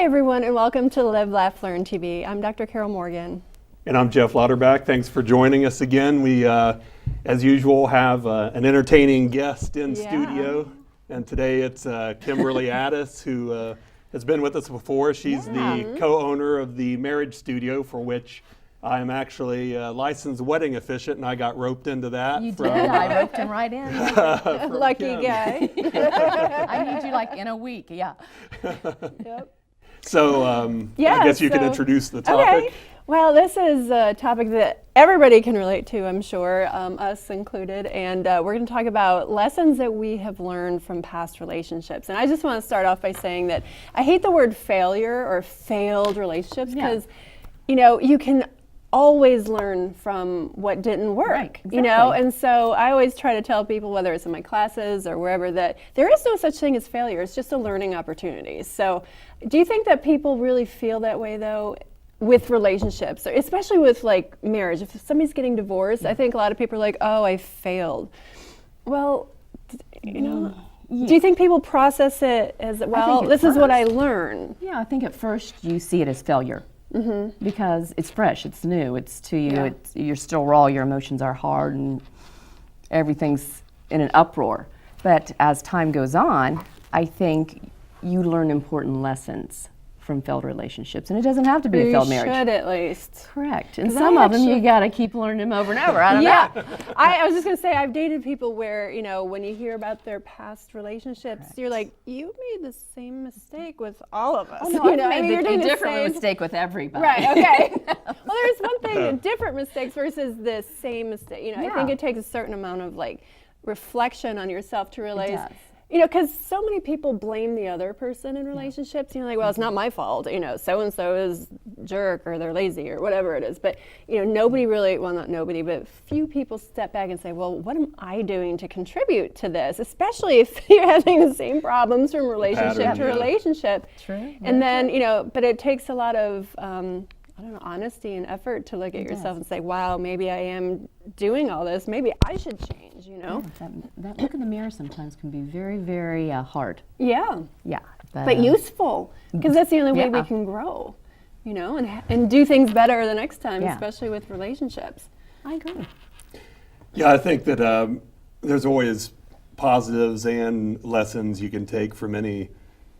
Hi, everyone, and welcome to Live, Laugh, Learn TV. I'm Dr. Carol Morgan. And I'm Jeff Louderback. Thanks for joining us again. We, as usual, have an entertaining guest in studio. And today it's Kimberly Addis, who has been with us before. She's the co-owner of the marriage studio, for which I'm actually a licensed wedding officiant, and I got roped into that. You did. I roped him right in. Lucky guy. I need you like in a week. Yeah. Yep. So I guess you can introduce the topic. Okay. Well, this is a topic that everybody can relate to, I'm sure, us included. And we're going to talk about lessons that we have learned from past relationships. And I just want to start off by saying that I hate the word failure or failed relationships because, you know, you can always learn from what didn't work, right, exactly. You know? And so I always try to tell people, whether it's in my classes or wherever, that there is no such thing as failure. It's just a learning opportunity. So do you think that people really feel that way, though, with relationships, especially with like marriage? If somebody's getting divorced, I think a lot of people are like, oh, I failed. Well, you know, do you think people process it as, well, this is what I learned? Yeah, I think at first you see it as failure. Mm-hmm. Because it's fresh, it's new, it's to you, you're still raw, your emotions are hard, and everything's in an uproar. But as time goes on, I think you learn important lessons from failed relationships, and it doesn't have to be a failed marriage. You should, at least. Correct. And some of them you gotta keep learning them over and over. I don't know. I was just gonna say, I've dated people where, you know, when you hear about their past relationships, you're like, you made the same mistake with all of us. Oh, no, you know, I've made you're doing a different mistake with everybody. Right, okay. Well, there's one thing, different mistakes versus the same mistake. You know, I think it takes a certain amount of like reflection on yourself to realize, you know, because so many people blame the other person in relationships. You know, like, well, it's not my fault. You know, so-and-so is a jerk or they're lazy or whatever it is. But, you know, nobody really, well, not nobody, but few people step back and say, well, what am I doing to contribute to this? Especially if you're having the same problems from relationship to relationship. True. And then, you know, but it takes a lot of, I don't know, honesty and effort to look at yourself and say, wow, maybe I am doing all this. Maybe I should change, you know? Yeah, that look in the mirror sometimes can be very, very hard. Yeah. Yeah. But useful, because that's the only way we can grow, you know, and do things better the next time, especially with relationships. I agree. Yeah, I think that there's always positives and lessons you can take from any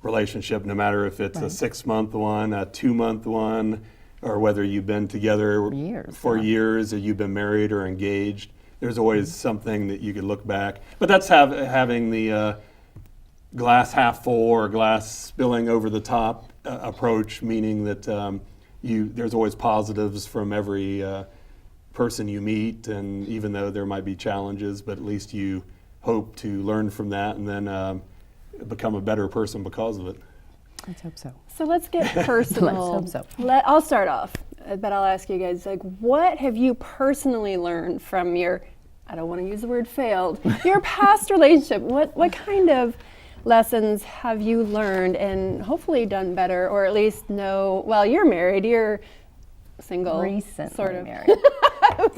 relationship, no matter if it's a 6-month one, a 2-month one, or whether you've been together for years, or you've been married or engaged. There's always something that you can look back. But that's having the glass half full or glass spilling over the top approach, meaning that there's always positives from every person you meet, and even though there might be challenges, but at least you hope to learn from that and then become a better person because of it. Let's hope so. So let's get personal. Let's hope so. I'll start off, but I'll ask you guys, like, what have you personally learned from your, I don't want to use the word failed, your past relationship? What kind of lessons have you learned and hopefully done better, or at least know, well, you're married, you're single. Recently sort of. married. I'm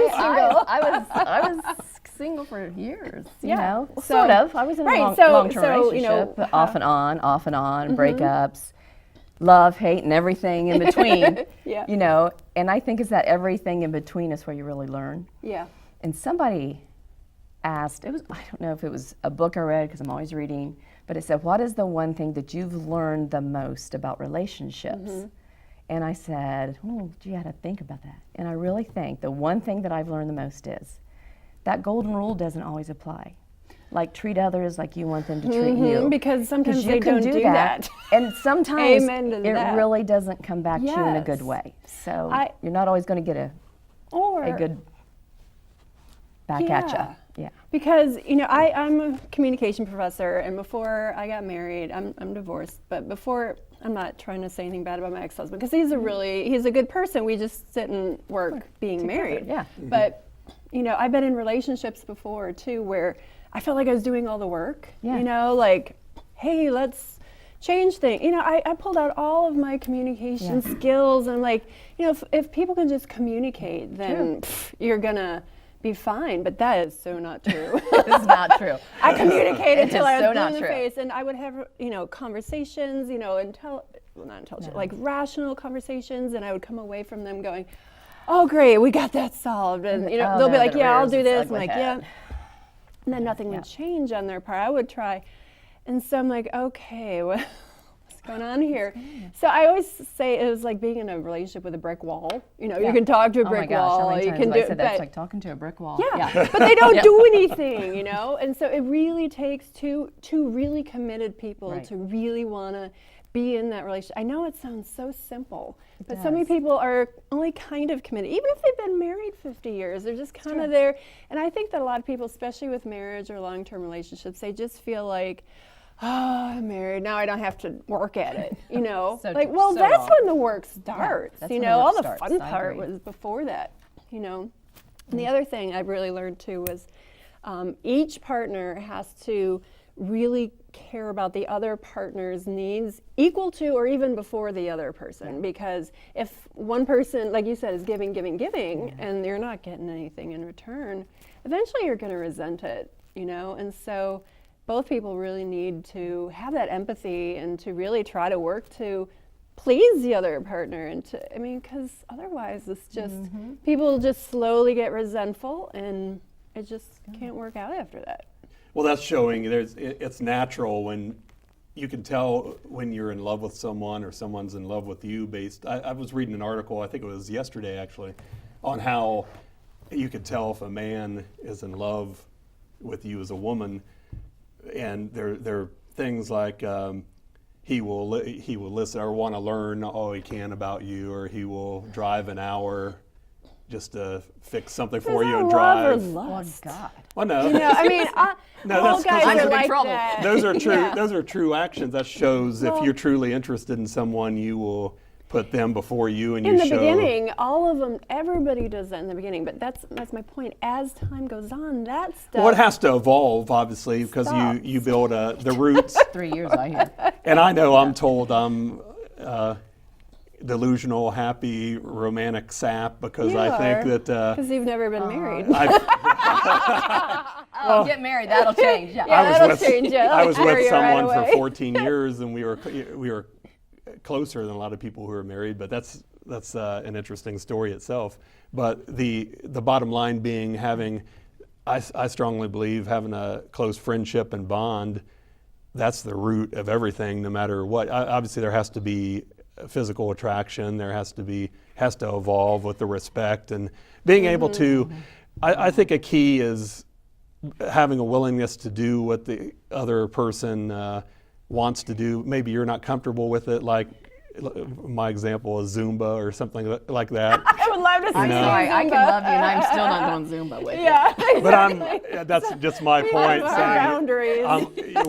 single. I was single for years, you know. So, sort of. I was in a long-term relationship, you know, off and on, breakups, love, hate, and everything in between. You know, and I think it's that everything in between is where you really learn. Yeah. And somebody asked, I don't know if it was a book I read, because I'm always reading, but it said, what is the one thing that you've learned the most about relationships? And I said, gee, I had to think about that. And I really think the one thing that I've learned the most is that golden rule doesn't always apply. Like, treat others like you want them to treat you. Because sometimes they don't do that. And sometimes Amen to it that. really doesn't come back to you in a good way. So you're not always going to get a good back at you. Yeah. Because, you know, I'm a communication professor, and before I got married, I'm divorced, but before, I'm not trying to say anything bad about my ex-husband, because he's a good person. We just didn't work being married. Yeah. But, you know, I've been in relationships before too where I felt like I was doing all the work. You know, like, hey, let's change things. You know, I pulled out all of my communication skills, and like, you know, if people can just communicate, then you're gonna be fine, but that is so not true. It's not true. I communicated It till is I was so blue not in the true. face, and I would have, conversations, not intelligent, like rational conversations, and I would come away from them going, oh great, we got that solved, and they'll be like, yeah, I'll do this, I'm like, yeah, and then nothing would change on their part. I would try, and so I'm like, okay, what's going on here? So I always say it was like being in a relationship with a brick wall. You can talk to a brick wall. How many you times can have do I said that's but- like talking to a brick wall. Yeah, but they don't do anything, and so it really takes two really committed people to really want to be in that relationship. I know it sounds so simple, but so many people are only kind of committed, even if they've been married 50 years. They're just kind of there, and I think that a lot of people, especially with marriage or long-term relationships, they just feel like, oh, I'm married, now I don't have to work at it, So like, true, well, so that's wrong. when the work starts, that's when the work all the starts. fun I part agree. was before that, And the other thing I've really learned too was each partner has to really care about the other partner's needs equal to or even before the other person, because if one person, like you said, is giving, and you're not getting anything in return, eventually you're going to resent it, and so both people really need to have that empathy and to really try to work to please the other partner, and because otherwise it's just people just slowly get resentful and it just can't work out after that. Well, that's showing it's natural when you can tell when you're in love with someone or someone's in love with you I was reading an article, I think it was yesterday actually, on how you could tell if a man is in love with you as a woman, and there are things like he will listen or want to learn all he can about you, or he will drive an hour just to fix something for you and drive. Lust. Oh God. Oh no. No, all that's guys I'm are in like trouble. that. those are true. Yeah. Those are true actions. That shows if you're truly interested in someone, you will put them before you, and In you the show. beginning, all of them, everybody does that in the beginning, but that's my point. As time goes on, that stuff. Well, it has to evolve, obviously, because Stops. you build the roots. 3 years, I hear. And I know I'm told I'm delusional, happy, romantic sap because I think that because you've never been married. Oh, get married. That'll change. Yeah. Yeah, that'll change. Yeah, I was that'll with scare you right someone for away. 14 years, and we were closer than a lot of people who are married. But that's an interesting story itself. But the bottom line being I strongly believe having a close friendship and bond, that's the root of everything, no matter what. Obviously, there has to be physical attraction. There has to evolve with the respect and being able to. I think a key is having a willingness to do what the other person wants to do. Maybe you're not comfortable with it, like my example is Zumba or something like that. I would love to see I'm you sorry. I Zumba. can love you, and I'm still not going Zumba with you. Yeah, But that's just my point. have saying,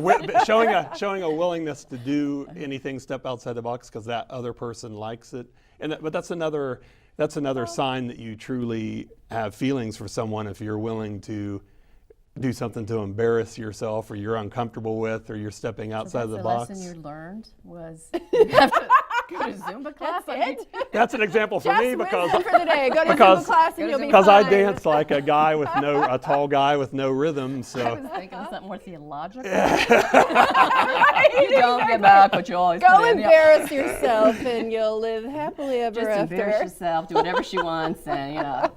boundaries. showing a willingness to do anything, step outside the box because that other person likes it. But that's another sign that you truly have feelings for someone, if you're willing to do something to embarrass yourself, or you're uncomfortable with, or you're stepping outside the box. The lesson you learned was you have to go to Zumba class. That's an example for me because for the day. Go to because- Zumba class and you'll be because I fine. dance like a tall guy with no rhythm. I So was thinking of something more theological. You don't get back what you always Go put in. embarrass yourself and you'll live happily ever Just after. embarrass yourself, do whatever she wants, and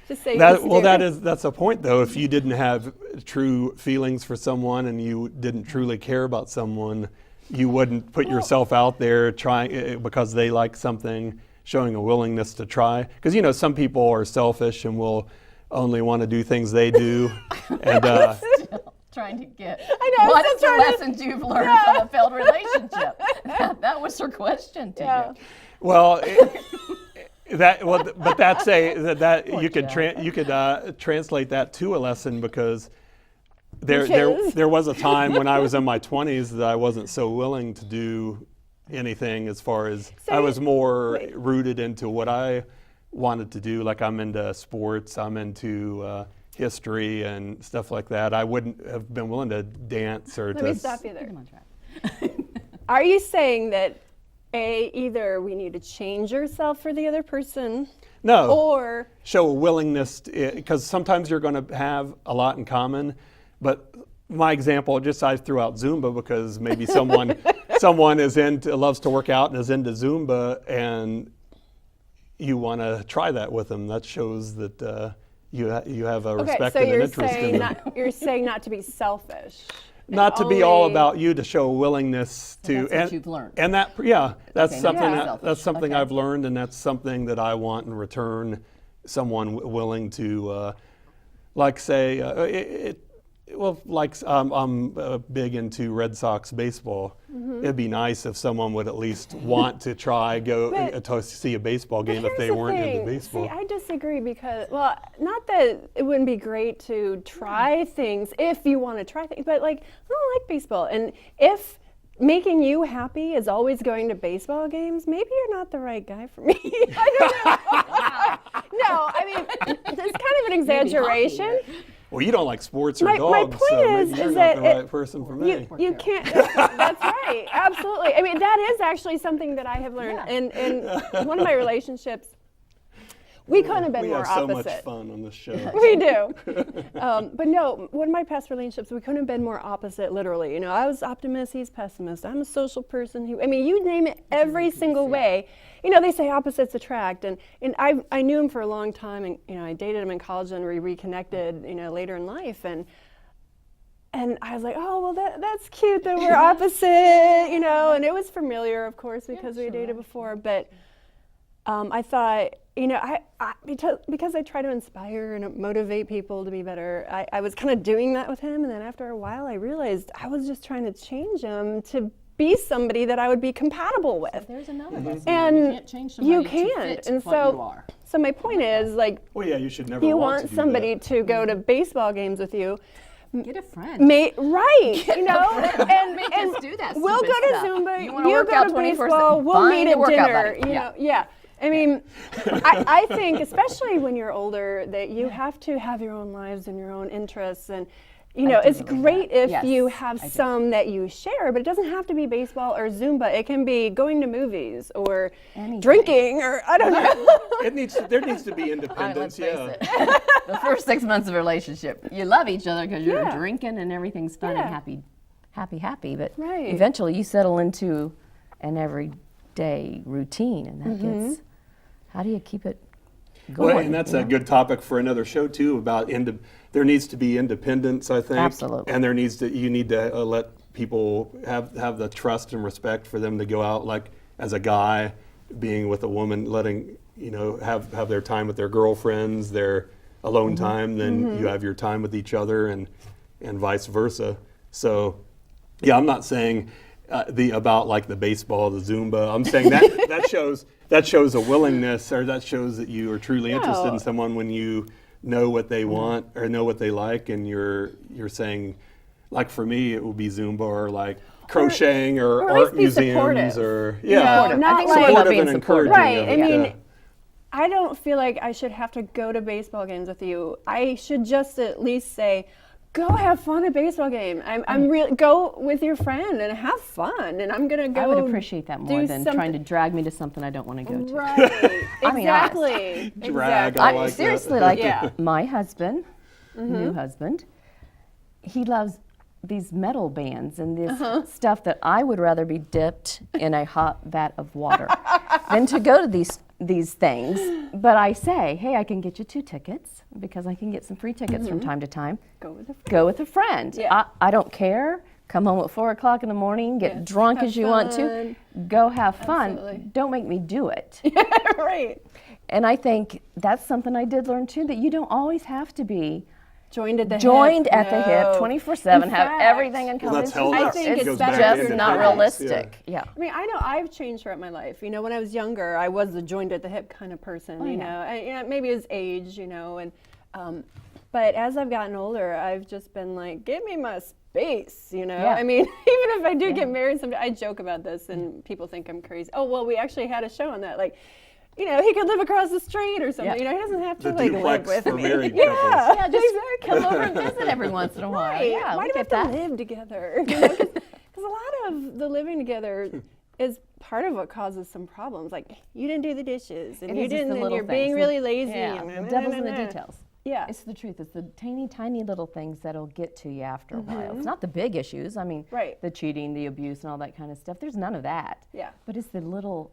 Just say yes, do. that's a point though. If you didn't have true feelings for someone and you didn't truly care about someone, you wouldn't put yourself out there trying because they like something, showing a willingness to try. Because some people are selfish and will only want to do things they do. And still trying to get. I know, I'm What's still the trying to- lessons you've learned from a failed relationship? That was her question to Yeah. you. well. But that's you could translate that to a lesson, because there was a time when I was in my 20s that I wasn't so willing to do anything as far as I was more rooted into what I wanted to do. Like I'm into sports, I'm into history and stuff like that. I wouldn't have been willing to dance or Let me stop you there. Come on, Trav. Are you saying that either we need to change yourself for the other person, No. or Show a willingness, because sometimes you're going to have a lot in common. But my example, just I threw out Zumba because maybe someone loves to work out and is into Zumba, and you want to try that with them. That shows that you have a respect and an interest in them. You're saying not to be selfish. Not to be all about you, to show a willingness to. That's what you've learned. And that, that's Okay, something not selfish. that's something Okay. I've learned, and that's something that I want in return. Someone willing to, I'm big into Red Sox baseball. It'd be nice if someone would at least want to try to see a baseball game if they weren't into baseball. See, I disagree because, well, not that it wouldn't be great to try things if you want to try things, but like, I don't like baseball. And if making you happy is always going to baseball games, maybe you're not the right guy for me. I don't know. No, I mean, it's kind of an exaggeration. Well, you don't like sports or My dogs, point so is maybe you're not that the right person for me. You can't. That's right. Absolutely. I mean, that is actually something that I have learned. In one of my relationships, we couldn't have been we more have so opposite. much fun on this show. We do. But no, one of my past relationships, we couldn't have been more opposite, literally. You know, I was optimist, he's pessimist. I'm a social person. I mean, you name it, every single way. You know, they say opposites attract. And I knew him for a long time, and, you know, I dated him in college, and we reconnected, you know, later in life. And I was like, oh, well, that's cute that we're opposite, you know. And it was familiar, of course, because we had dated before. But I thought, you know, because I try to inspire and motivate people to be better, I was kind of doing that with him. And then after a while, I realized I was just trying to change him to be somebody that I would be compatible with. So there's another lesson. And you can't change somebody you to can't. fit And what you so, are. so my point is, like, Well, yeah, you should never you want to want do somebody that. to go to baseball games with you. Get a friend. Right, you know, and Just do that we'll stupid go to stuff. Zumba, You you wanna work go out to 24/7. baseball, we'll Find meet a at workout dinner, buddy. you know, yeah. I mean, I think, especially when you're older, that you have to have your own lives and your own interests. And, you know, it's great if Yes, you have I do. some that you share, but it doesn't have to be baseball or Zumba. It can be going to movies or Anything. drinking or, I don't know. There needs to be I mean, independence, let's face yeah. it. The first 6 months of a relationship, you love each other because you're Yeah. drinking and everything's fun Yeah. and happy. But Right. eventually you settle into an everyday routine, and that gets, how do you keep it going? Well, and that's you a know? good topic for another show too. About there needs to be independence, I think. Absolutely. And you need to let people have the trust and respect for them to go out, like as a guy, being with a woman, letting have their time with their girlfriends, their alone time. Then you have your time with each other, and vice versa. So, yeah, I'm not saying about like the baseball, the Zumba. I'm saying that shows a willingness, or that shows that you are truly interested in someone when you know what they want or know what they like, and you're saying, like for me, it would be Zumba or like crocheting or at art least be museums supportive. or Not I think like- supportive supportive being and supportive. encouraging. Right. of I it, mean, yeah. I don't feel like I should have to go to baseball games with you. I should just at least say, go have fun at baseball game. I'm really go with your friend and have fun. And I'm gonna go. I would appreciate that more do than something- trying to drag me to something I don't want to go to. Right. I mean, exactly. Drag, Exactly. I I like that. seriously, like Yeah. my husband, new husband, he loves these metal bands and this stuff that I would rather be dipped in a hot vat of water than to go to these things. But I say, hey, I can get you 2 tickets because I can get some free tickets from time to time. Go with a friend. Go with a friend. Yeah. I don't care. Come home at 4 o'clock in the morning, get drunk have as you want to. fun. Go have fun. Absolutely. Don't make me do it. Right. And I think that's something I did learn too, that you don't always have to be Joined at the joined hip. at the hip No. 24/7, In have fact- everything in Well, common. that's healthy. I think It it's goes better back just to than not independence, realistic. Yeah. I mean, I know I've changed throughout my life. You know, when I was younger, I was the joined at the hip kind of person. You know, maybe it's age. You know, and but as I've gotten older, I've just been like, give me my space. You know, Yeah. I mean, even if I do get married someday, I joke about this, and people think I'm crazy. Oh well, we actually had a show on that, like. You know, he could live across the street or something. Yeah. You know, he doesn't have to The like live duplex with for me. married yeah, couples. Yeah, just exactly. come over and visit every once in a while. Right. Yeah, Why we do we get have that. to live together? You know, because a lot of the living together is part of what causes some problems. Like, you didn't do the dishes, and It you is, it's didn't, the and little you're being things. really lazy. Yeah, and the devil's in the details. Yeah. It's the truth. It's the tiny little things that'll get to you after a while. It's not the big issues. I mean, Right. the cheating, the abuse, and all that kind of stuff. There's none of that. Yeah. But it's the little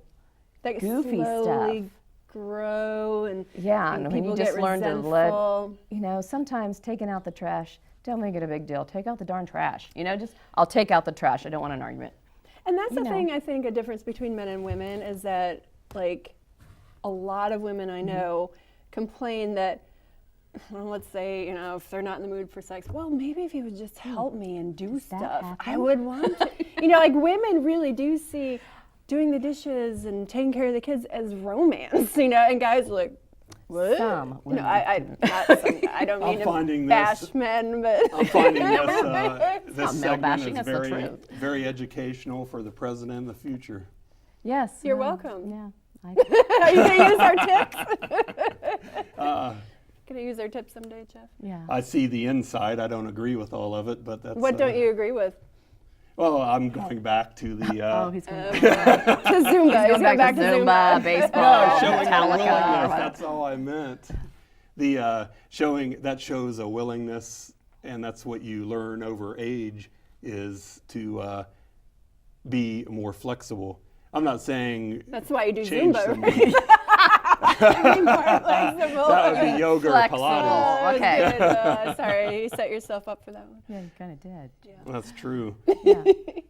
That goofy slowly stuff. grow, and Yeah, and when you people just get learn to let, resentful. sometimes taking out the trash, don't make it a big deal. Take out the darn trash. Just, I'll take out the trash. I don't want an argument. And that's the know. thing, I think, a difference between men and women is that, like, a lot of women I know complain that, well, let's say, if they're not in the mood for sex, well, maybe if you would just help me and do that stuff, I happen? would want to. Like, women really do see doing the dishes and taking care of the kids as romance, and guys are like, what? Some women I don't mean finding to bash this- men, but I'm finding this not male segment bashing, is that's the very, truth. very educational for the president in the future. Yes. You're no, welcome. Yeah. Are you going to use our tips? Going to use our tips someday, Jeff? Yeah. I see the inside. I don't agree with all of it, but that's. What don't you agree with? Well, I'm going back to the. Oh, he's going To Zumba. He's going back to Zumba, baseball, showing a Metallica. willingness. That's all I meant. The showing that shows a willingness, and that's what you learn over age is to be more flexible. I'm not saying That's why you do change Zumba, someone. right? Be more flexible. That would be yoga or Flexible. Pilates. Okay. Good. Sorry, you set yourself up for that one. Yeah, you kind of did. That's true. Yeah.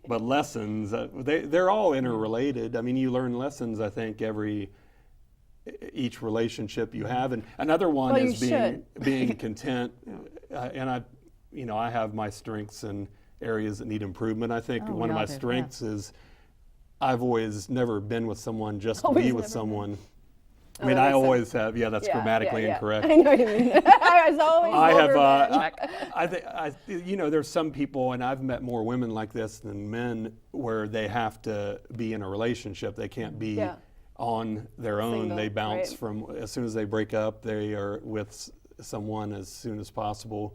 But lessons, they're all interrelated. I mean, you learn lessons, I think, each relationship you have. And another one Well, is you being content. And I have my strengths and areas that need improvement. I think Oh, one we of all my do, yeah. strengths is I've always never been with someone just to Always be with never someone. Oh, I mean, that I makes sense. always have. Yeah, that's grammatically incorrect. I know what you mean. I was always I have. older men. There's some people, and I've met more women like this than men, where they have to be in a relationship. They can't be Yeah. on their own. Single, They bounce right. from as soon as they break up. They are with someone as soon as possible,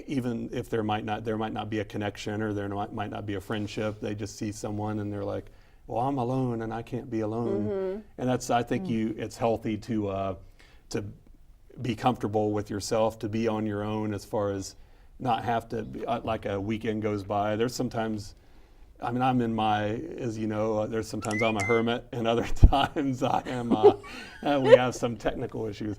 even if there might not be a connection or there might not be a friendship. They just see someone and they're like, well, I'm alone and I can't be alone. And that's, I think it's healthy to be comfortable with yourself, to be on your own as far as not have to, like a weekend goes by. There's sometimes, I mean, I'm in as you know, there's sometimes I'm a hermit and other times I am, we have some technical issues.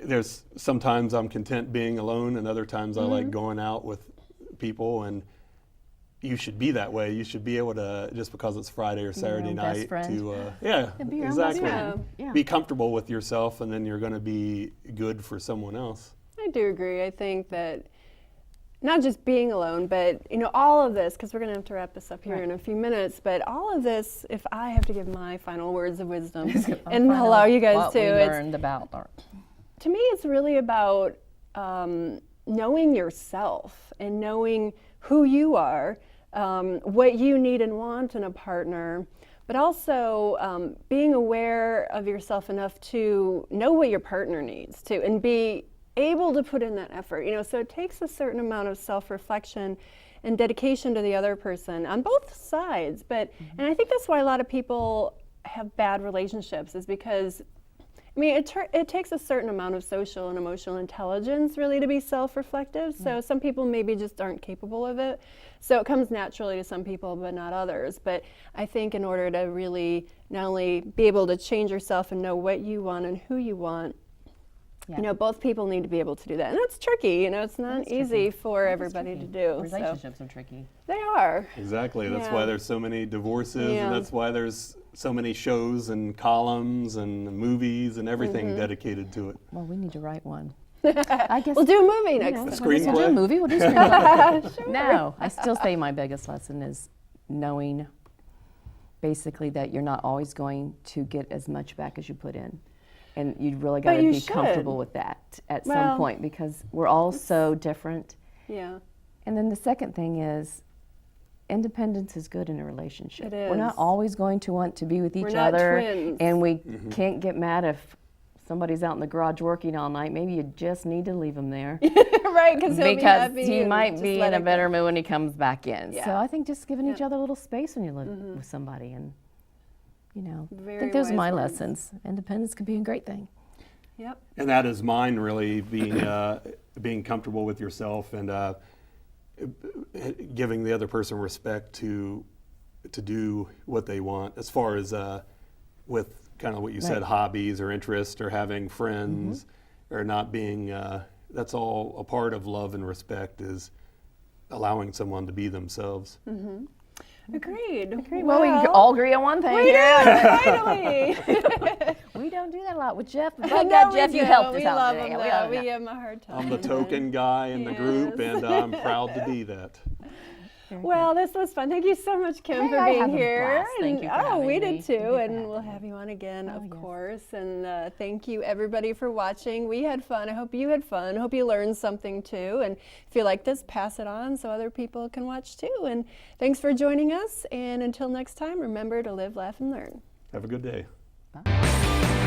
There's sometimes I'm content being alone and other times I like going out with people, and you should be that way. You should be able to, just because it's Friday or Saturday own best night, friend. to be your own best exactly. friend. Yeah. Be comfortable with yourself, and then you're going to be good for someone else. I do agree. I think that not just being alone, but all of this, because we're going to have to wrap this up here in a few minutes, but all of this, if I have to give my final words of wisdom and allow you guys what to, we it's, learned about to me, it's really about knowing yourself and knowing who you are, what you need and want in a partner, but also being aware of yourself enough to know what your partner needs too, and be able to put in that effort. So it takes a certain amount of self-reflection and dedication to the other person on both sides. But and I think that's why a lot of people have bad relationships, is because it takes a certain amount of social and emotional intelligence really to be self-reflective. So some people maybe just aren't capable of it. So it comes naturally to some people, but not others. But I think in order to really not only be able to change yourself and know what you want and who you want, both people need to be able to do that. And that's tricky. It's not easy for everybody to do. Relationships are tricky. They are. Exactly. That's Yeah. why there's so many divorces, Yeah. and that's why there's so many shows and columns and movies and everything dedicated to it. Well, we need to write one. I guess We'll do a movie next time. Screenplay? We'll do a movie. We'll do a screenplay. No, I still say my biggest lesson is knowing basically that you're not always going to get as much back as you put in. And you really got to you be should. comfortable with that at Well, some point, because we're all so different. Yeah. And then the second thing is, independence is good in a relationship. It We're not is. always going to want to be with each We're not other, twins. and we can't get mad if somebody's out in the garage working all night, maybe you just need to leave them there. Right, because He might be in a better mood when he comes back in. Yeah. So I think just giving each Yeah. other a little space when you live with somebody, and I Very think those are wise my words. lessons. Independence can be a great thing. Yep. And that is mine, really, being comfortable with yourself and giving the other person respect to do what they want, as far as with kind of what you said, hobbies or interest or having friends or not being, that's all a part of love and respect, is allowing someone to be themselves. Agreed. Well, we all agree on one thing. We do, finally. We don't do that a lot with Jeff. But No, thank God, we Jeff, you do. helped us We out love today. him, We though. love We him. give him a hard time. I'm the token guy in the group, Yes. and I'm proud to be that. Well, this was fun. Thank you so much, Kim, Hey, for I being had a here. blast. Thank you for having we me. did Thank too, you for and having we'll me. have you on again, Oh, of yes. course. And thank you, everybody, for watching. We had fun. I hope you had fun. I hope you learned something too. And if you like this, pass it on so other people can watch too. And thanks for joining us. And until next time, remember to live, laugh, and learn. Have a good day. Bye.